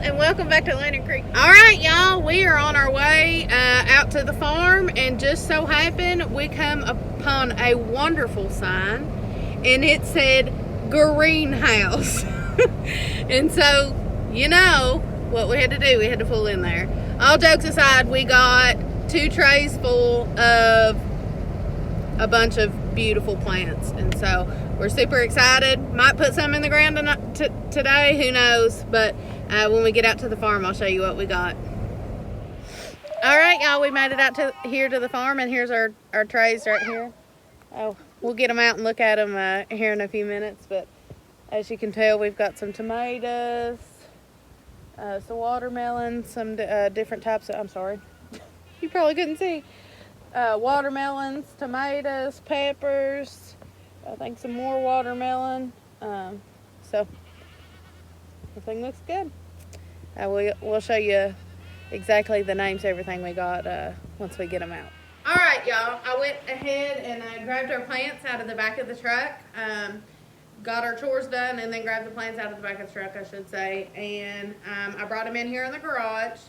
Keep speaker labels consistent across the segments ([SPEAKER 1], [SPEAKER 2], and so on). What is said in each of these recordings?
[SPEAKER 1] and welcome back to Landon Creek. All right, y'all, we are on our way out to the farm, and just so happened we come upon a wonderful sign, and it said greenhouse. And so, you know what we had to do, we had to pull in there. All jokes aside, we got 2 trays full of a bunch of beautiful plants, and so we're super excited. Might put some in the ground today, who knows, but when we get out to the farm, I'll show you what we got. All right, y'all, we made it out to the farm, and here's our trays right here. Oh, we'll get them out and look at them here in a few minutes, but as you can tell, we've got some tomatoes, some watermelons, some different types of, I'm sorry, you probably couldn't see, watermelons, tomatoes, peppers, I think some more watermelon, so everything looks good. We'll show you exactly the names of everything we got once we get them out. All right, y'all, I went ahead and grabbed our plants out of the back of the truck, got our chores done, and then grabbed the plants out of the back of the truck, I should say, and I brought them in here in the garage.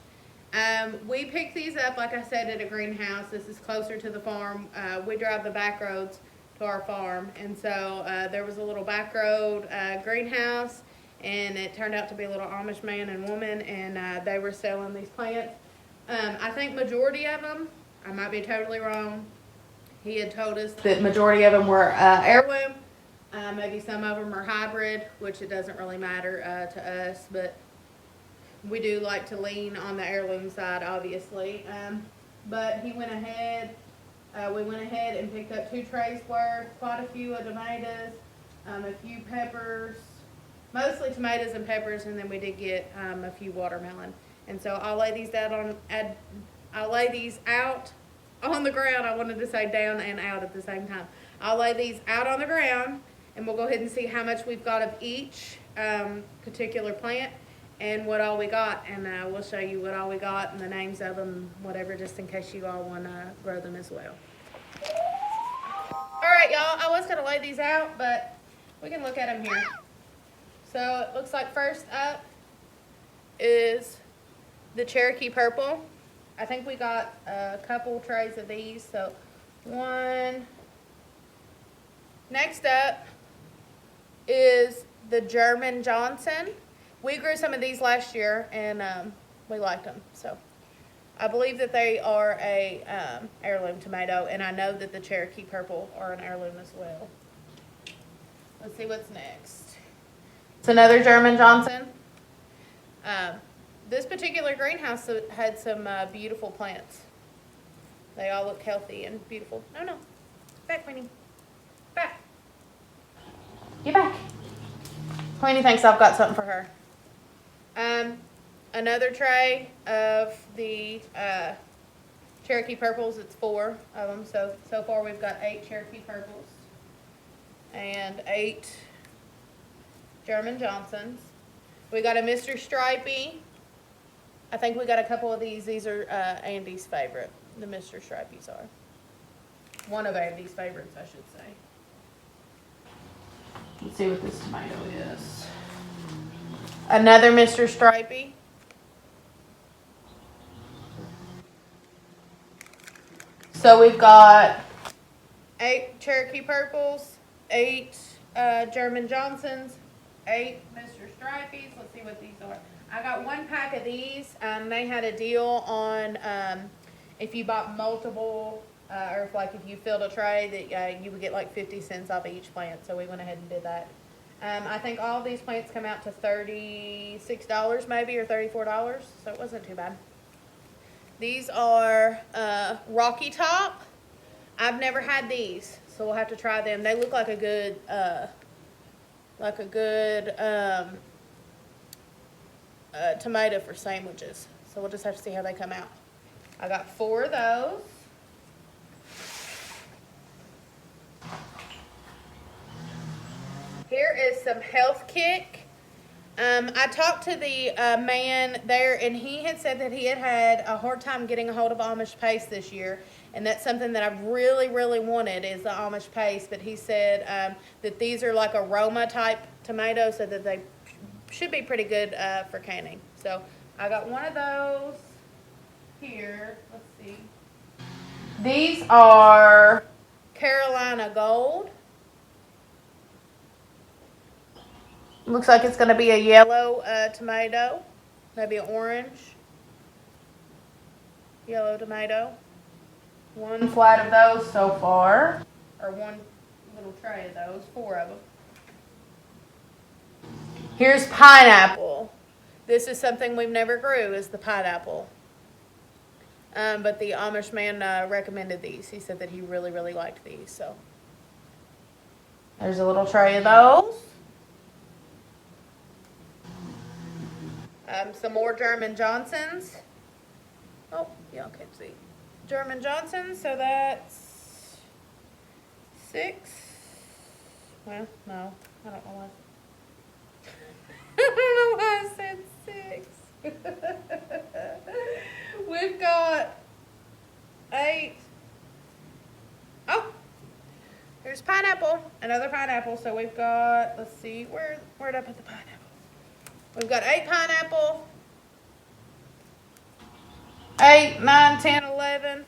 [SPEAKER 1] We picked these up, like I said, at a greenhouse. This is closer to the farm. We drive the back roads to our farm, and so there was a little back road greenhouse, and it turned out to be a little Amish man and woman, and they were selling these plants. I think majority of them, I might be totally wrong, he had told us that majority of them were heirloom. Maybe some of them are hybrid, which it doesn't really matter to us, but we do like to lean on the heirloom side, obviously. But he went ahead, we went ahead and picked up 2 trays worth, quite a few of tomatoes, a few peppers, mostly tomatoes and peppers, and then we did get a few watermelon. And so I'll lay these out on the ground. I wanted to say down and out at the same time. I'll lay these out on the ground, and we'll go ahead and see how much we've got of each particular plant and what all we got, and we'll show you what all we got and the names of them, whatever, just in case you all want to grow them as well. All right, y'all, I was going to lay these out, but we can look at them here. So it looks like first up is the Cherokee Purple. I think we got a couple trays of these, so 1. Next up is the German Johnson. We grew some of these last year, and we liked them. So I believe that they are a heirloom tomato, and I know that the Cherokee Purple are an heirloom as well. Let's see what's next. It's another German Johnson. This particular greenhouse had some beautiful plants. They all look healthy and beautiful. No. Back, Queenie. Back. Get back. Queenie thinks I've got something for her. Another tray of the Cherokee Purples. It's 4 of them. So far we've got 8 Cherokee Purples and 8 German Johnsons. We got a Mr. Stripey. I think we got a couple of these. These are Andy's favorite. The Mr. Stripeys are. One of Andy's favorites, I should say. Let's see what this tomato is. Another Mr. Stripey. So we've got 8 Cherokee Purples, 8 German Johnsons, 8 Mr. Stripeys. Let's see what these are. I got 1 pack of these. They had a deal on if you bought multiple, or if you filled a tray, that you would get like 50 cents off each plant. So we went ahead and did that. I think all of these plants come out to $36 maybe, or $34, so it wasn't too bad. These are Rocky Top. I've never had these, so we'll have to try them. They look like a good, tomato for sandwiches. So we'll just have to see how they come out. I got 4 of those. Here is some Health Kick. I talked to the man there, and he had said that he had a hard time getting a hold of Amish paste this year, and that's something that I've really, really wanted is the Amish paste. But he said that these are like aroma type tomatoes, so that they should be pretty good for canning. So I got one of those here. Let's see. These are Carolina Gold. Looks like it's going to be a yellow tomato, maybe an orange. Yellow tomato. One flat of those so far, or one little tray of those, 4 of them. Here's pineapple. This is something we've never grew, is the pineapple. But the Amish man recommended these. He said that he really, really liked these. So there's a little tray of those. Some more German Johnsons. Oh, y'all can't see. German Johnsons, so that's 6. Well, no, I don't know why. I don't know why I said 6. We've got 8. Oh, there's pineapple, another pineapple. So we've got, let's see, where'd I put the pineapple? We've got 8 pineapple. 8, 9, 10, 11.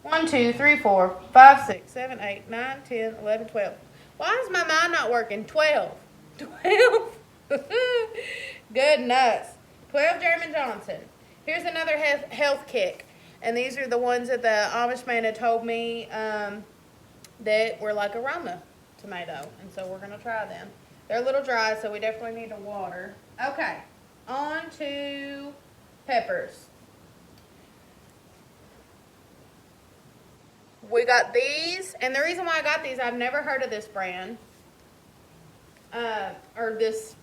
[SPEAKER 1] 1, 2, 3, 4, 5, 6, 7, 8, 9, 10, 11, 12. Why is my mind not working? 12. 12. Good nuts. 12 German Johnson. Here's another health kick. And these are the ones that the Amish man had told me that were like aroma tomato. And so we're going to try them. They're a little dry, so we definitely need to water. Okay. On to peppers. We got these, and the reason why I got these, I've never heard of this brand, or this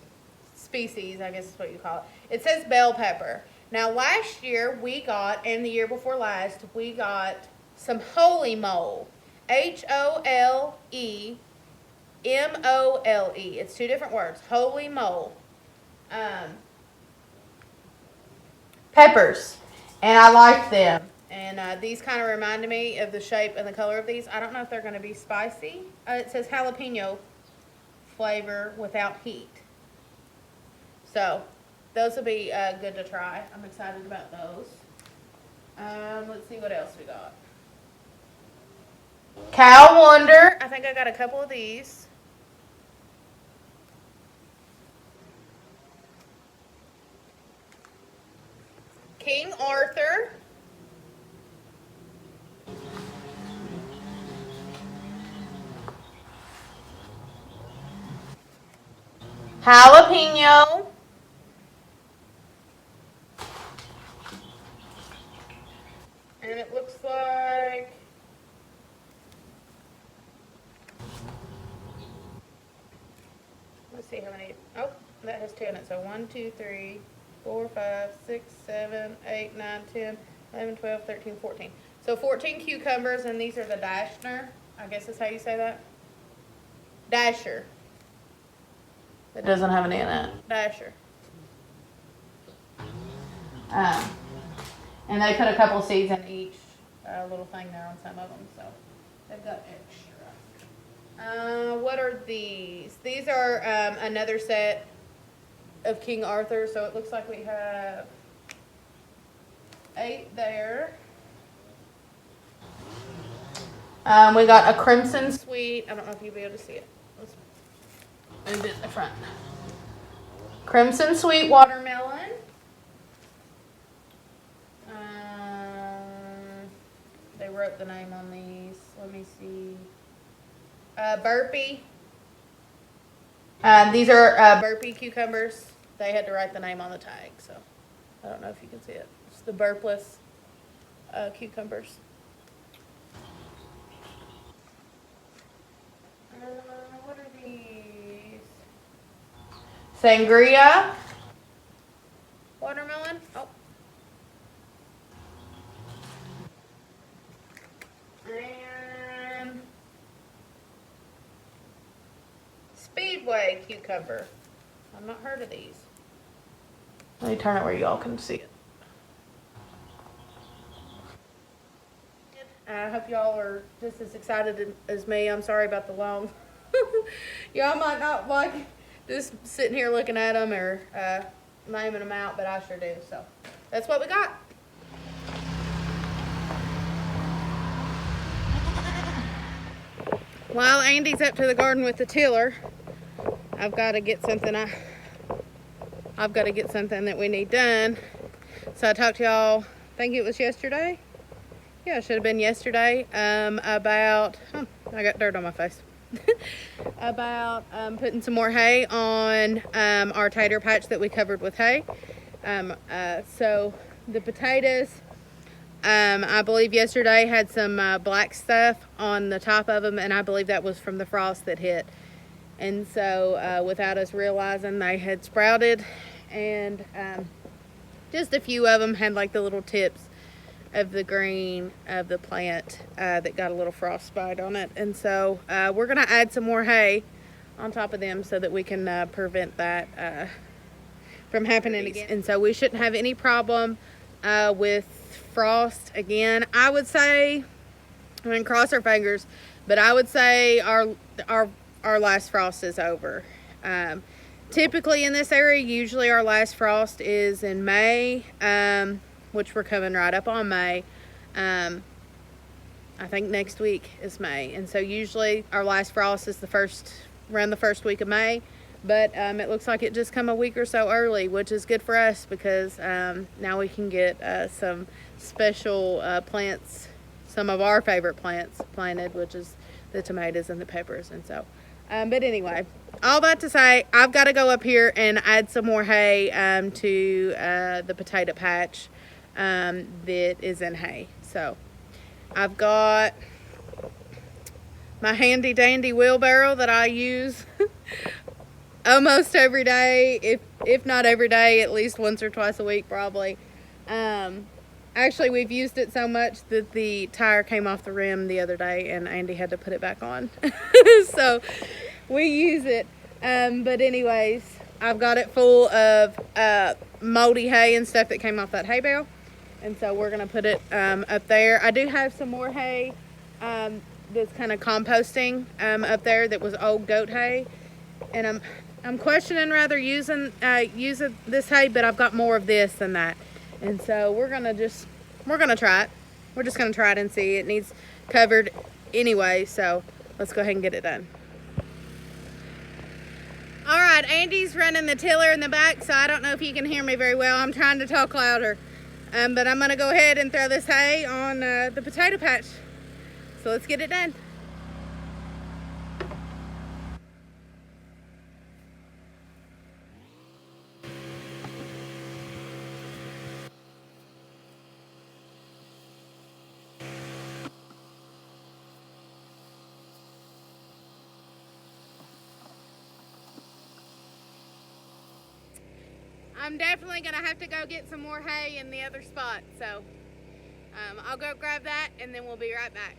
[SPEAKER 1] species, I guess is what you call it. It says bell pepper. Now, last year we got, and the year before last, we got some holy mole. HOLEMOLE. It's 2 different words. Holy mole. Peppers, and I like them. And these kind of reminded me of the shape and the color of these. I don't know if they're going to be spicy. It says jalapeno flavor without heat. So those will be good to try. I'm excited about those. Let's see what else we got. Cow Wonder. I think I got a couple of these. King Arthur. Jalapeno. And it looks like let's see how many. Oh, that has 2 in it. So 1, 2, 3, 4, 5, 6, 7, 8, 9, 10, 11, 12, 13, 14. So 14 cucumbers, and these are the Dashner. I guess that's how you say that. Dasher. It doesn't have an E in it. Dasher. And they put a couple seeds in each little thing there on some of them, so they've got extra. What are these? These are another set of King Arthur, so it looks like we have 8 there. We got a Crimson Sweet. I don't know if you'll be able to see it. Let's move it in the front. Crimson Sweet Watermelon. They wrote the name on these. Let me see. Burpee. These are Burpee cucumbers. They had to write the name on the tag, so I don't know if you can see it. It's the Burpless cucumbers. What are these? Sangria. Watermelon. Oh. And Speedway cucumber. I've not heard of these. Let me turn it where y'all can see it. I hope y'all are just as excited as me. I'm sorry about the long Y'all might not like just sitting here looking at them or naming them out, but I sure do. So that's what we got. While Andy's up to the garden with the tiller, I've got to get something. I've got to get something that we need done. So I talked to y'all. I think it was yesterday. Yeah, it should have been yesterday. About I got dirt on my face. About putting some more hay on our tater patch that we covered with hay. So the potatoes, I believe yesterday had some black stuff on the top of them, and I believe that was from the frost that hit. And so without us realizing, they had sprouted, and just a few of them had like the little tips of the green of the plant that got a little frostbite on it. And so we're going to add some more hay on top of them so that we can prevent that from happening again. And so we shouldn't have any problem with frost again. I would say, I mean, cross our fingers, but I would say our last frost is over. Typically in this area, usually our last frost is in May, which we're coming right up on May. I think next week is May. And so usually our last frost is around the first week of May. But it looks like it just come a week or so early, which is good for us because now we can get some special plants, some of our favorite plants planted, which is the tomatoes and the peppers. And so, but anyway, all that to say, I've got to go up here and add some more hay to the potato patch that is in hay. So I've got my handy dandy wheelbarrow that I use almost every day, if not every day, at least once or twice a week probably. Actually, we've used it so much that the tire came off the rim the other day and Andy had to put it back on. So we use it. But anyways, I've got it full of moldy hay and stuff that came off that hay bale. And so we're going to put it up there. I do have some more hay that's kind of composting up there that was old goat hay. And I'm questioning rather using this hay, but I've got more of this than that. And so we're going to try it. We're just going to try it and see. It needs covered anyway, so let's go ahead and get it done. All right, Andy's running the tiller in the back, so I don't know if you can hear me very well. I'm trying to talk louder. But I'm going to go ahead and throw this hay on the potato patch. So let's get it done. I'm definitely going to have to go get some more hay in the other spot. So I'll go grab that and then we'll be right back.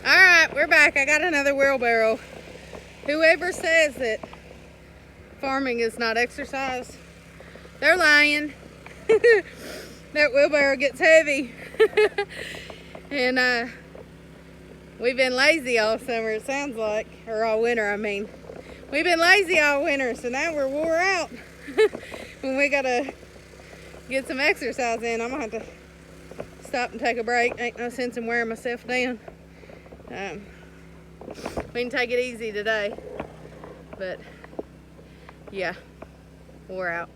[SPEAKER 1] All right, we're back. I got another wheelbarrow. Whoever says that farming is not exercise, they're lying. That wheelbarrow gets heavy. And we've been lazy all summer, it sounds like. Or all winter, I mean. We've been lazy all winter, so now we're wore out. When we gotta get some exercise in, I'm gonna have to stop and take a break. Ain't no sense in wearing myself down. We can take it easy today, but yeah, wore out.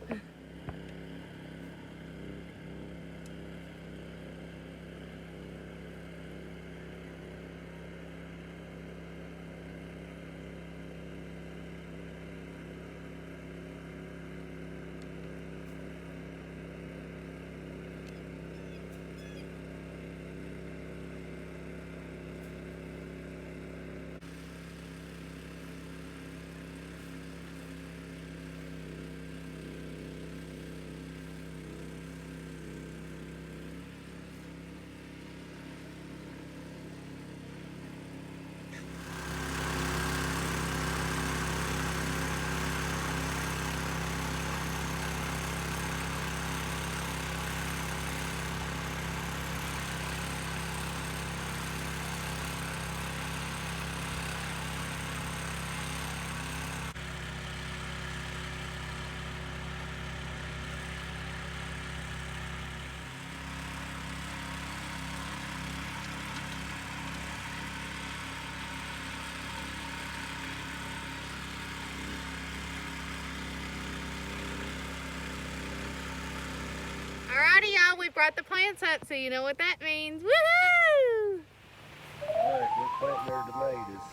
[SPEAKER 1] Alrighty, y'all, we brought the plants up, so you know what that means. Woohoo!
[SPEAKER 2] Alright, we're planting our tomatoes.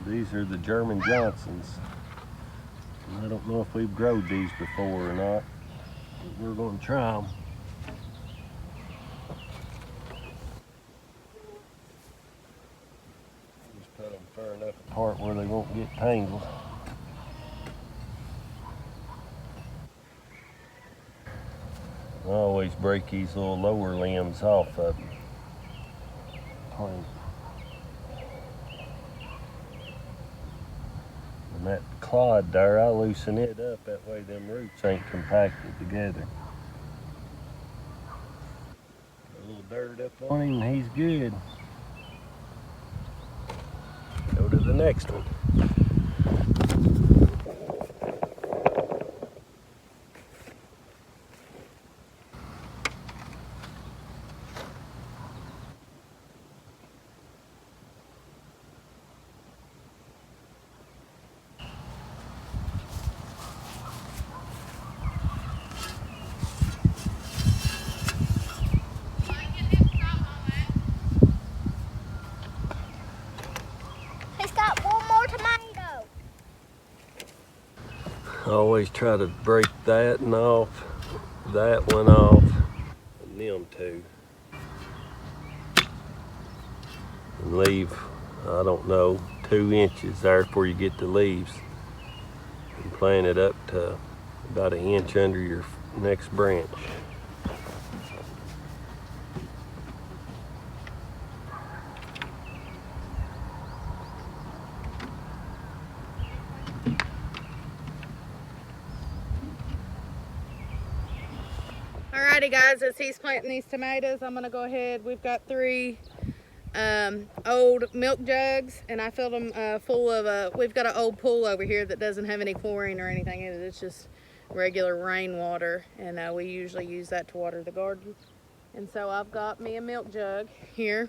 [SPEAKER 2] These are the German Johnsons. I don't know if we've growed these before or not, but we're going to try them. Just put them far enough apart where they won't get tangled. I always break these little lower limbs off of them. And that clod there, I loosen it up, that way them roots ain't compacted together. A little dirt up on him, he's good. Go to the next one. I always try to break that one off, that one off, and them two. And leave, I don't know, 2 inches there before you get the leaves. And plant it up to about 1 inch under your next branch.
[SPEAKER 1] Alrighty, guys, as he's planting these tomatoes, I'm gonna go ahead. We've got 3 old milk jugs, and I filled them full of, we've got an old pool over here that doesn't have any chlorine or anything in it. It's just regular rainwater, and we usually use that to water the garden. And so I've got me a milk jug here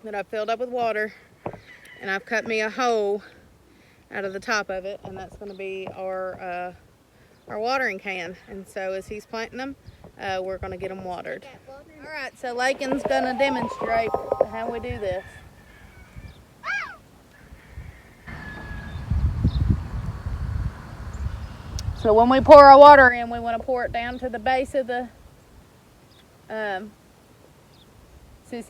[SPEAKER 1] that I've filled up with water, and I've cut me a hole out of the top of it, and that's gonna be our watering can. And so as he's planting them, we're gonna get them watered. All right, so Lakin's gonna demonstrate how we do this. So when we pour our water in, we want to pour it down to the base of the, Sissy,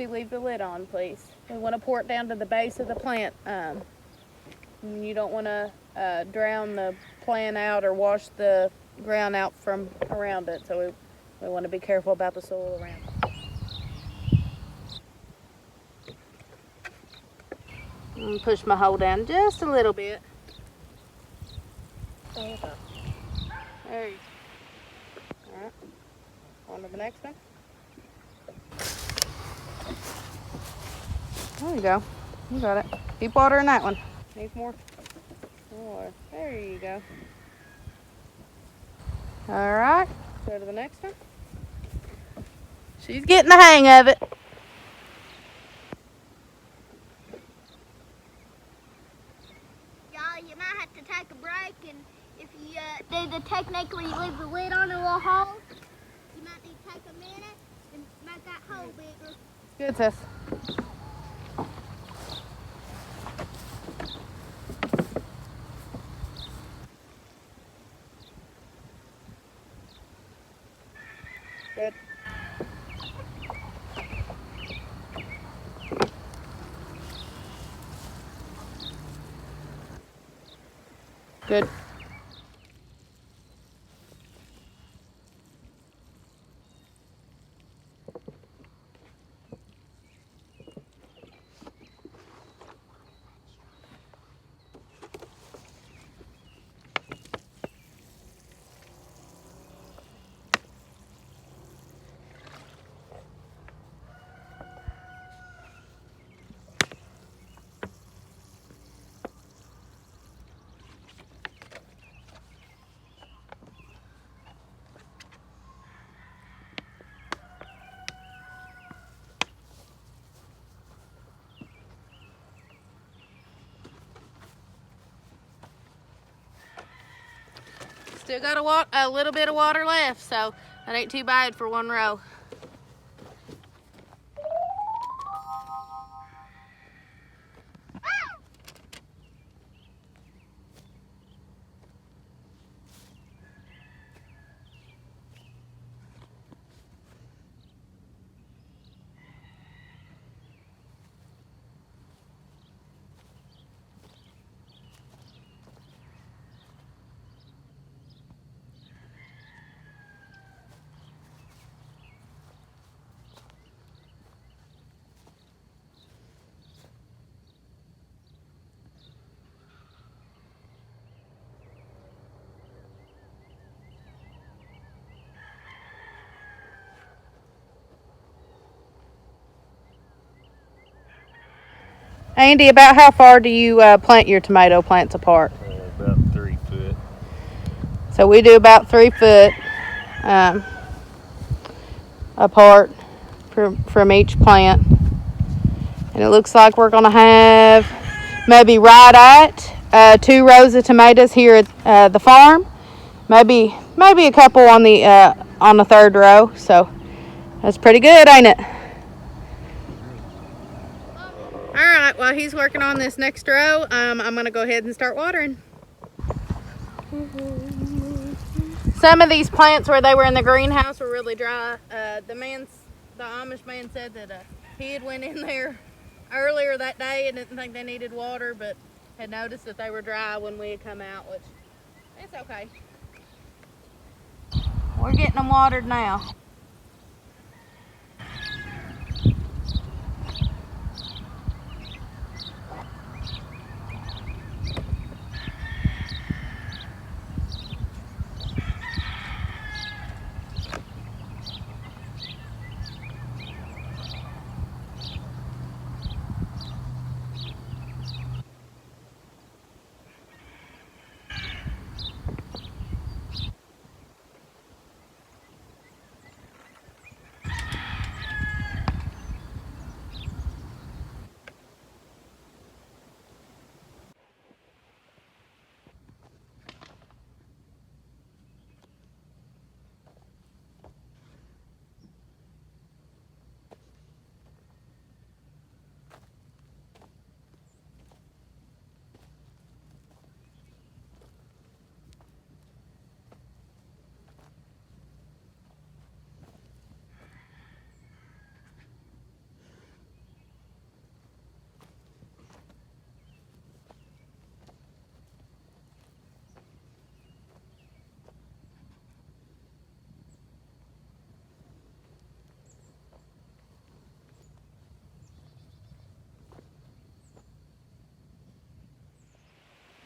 [SPEAKER 1] leave the lid on, please. We want to pour it down to the base of the plant. You don't want to drown the plant out or wash the ground out from around it. So we want to be careful about the soil around it. I'm going to push my hole down just a little bit. There you go. All right. On to the next one. There you go. You got it. Keep watering that one. Need more? More. There you go. All right. Go to the next one. She's getting the hang of it.
[SPEAKER 3] Y'all, you might have to take a break, and if you do the technique where you leave the lid on a little hole, you might need to take a minute and make that hole bigger.
[SPEAKER 1] Good, sis. Good. Good. Still got a little bit of water left, so That ain't too bad for one row. Andy, about how far do you plant your tomato plants apart?
[SPEAKER 2] About 3 foot.
[SPEAKER 1] So we do about 3 foot apart from each plant. And it looks like we're going to have maybe right at 2 rows of tomatoes here at the farm. Maybe a couple on the 3rd row. So that's pretty good, ain't it? All right, while he's working on this next row, I'm going to go ahead and start watering. Some of these plants where they were in the greenhouse were really dry. The Amish man said that he had went in there earlier that day and didn't think they needed water, but had noticed that they were dry when we had come out, which it's okay. We're getting them watered now.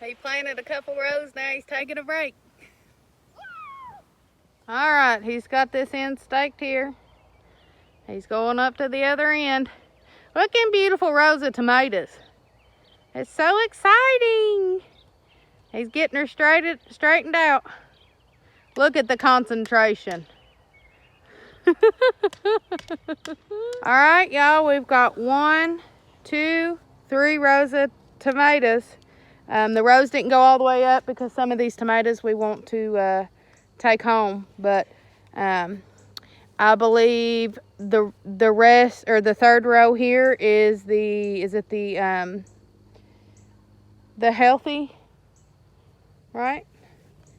[SPEAKER 1] He planted a couple rows, now he's taking a break. All right, he's got this end staked here. He's going up to the other end. Look at beautiful rows of tomatoes. It's so exciting. He's getting her straightened out. Look at the concentration. All right, y'all, we've got 1, 2, 3 rows of tomatoes. The rows didn't go all the way up because some of these tomatoes we want to take home, but I believe the rest, or the 3rd row here is the healthy, right?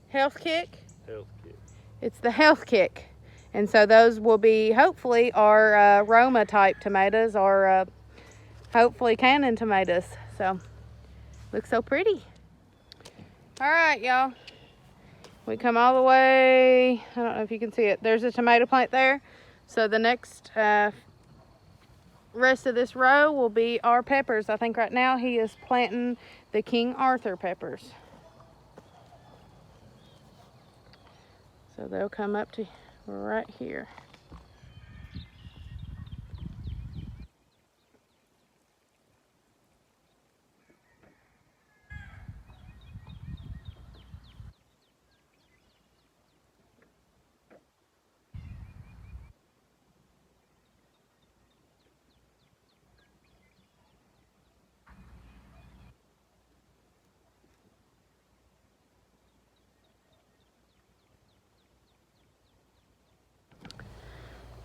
[SPEAKER 1] Health kick?
[SPEAKER 2] Health kick.
[SPEAKER 1] It's the health kick. And so those will be hopefully our Roma type tomatoes, or hopefully cannon tomatoes. So looks so pretty. All right, y'all. We come all the way, I don't know if you can see it. There's a tomato plant there. So the next rest of this row will be our peppers. I think right now he is planting the King Arthur peppers. So they'll come up to right here.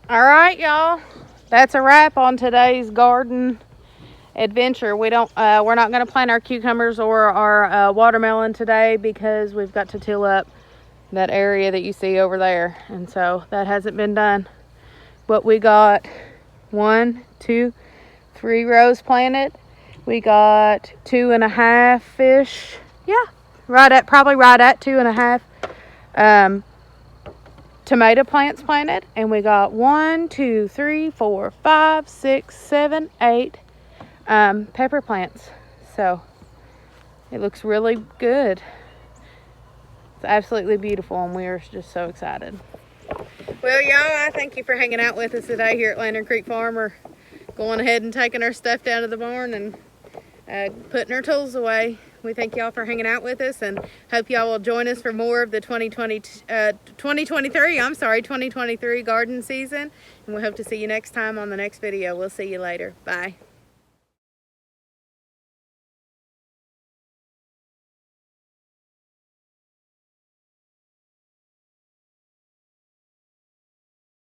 [SPEAKER 1] All right, y'all. That's a wrap on today's garden adventure. We're not going to plant our cucumbers or our watermelon today because we've got to till up that area that you see over there, and so that hasn't been done. But we got 1, 2, 3 rows planted. We got 2.5 fish. Yeah, probably right at 2.5 tomato plants planted, and we got 1, 2, 3, 4, 5, 6, 7, 8 pepper plants. So it looks really good. It's absolutely beautiful, and we're just so excited. Well, y'all, I thank you for hanging out with us today here at Lantern Creek Farm. We're going ahead and taking our stuff down to the barn and putting our tools away. We thank y'all for hanging out with us, and hope y'all will join us for more of the 2023 garden season. And we hope to see you next time on the next video. We'll see you later. Bye.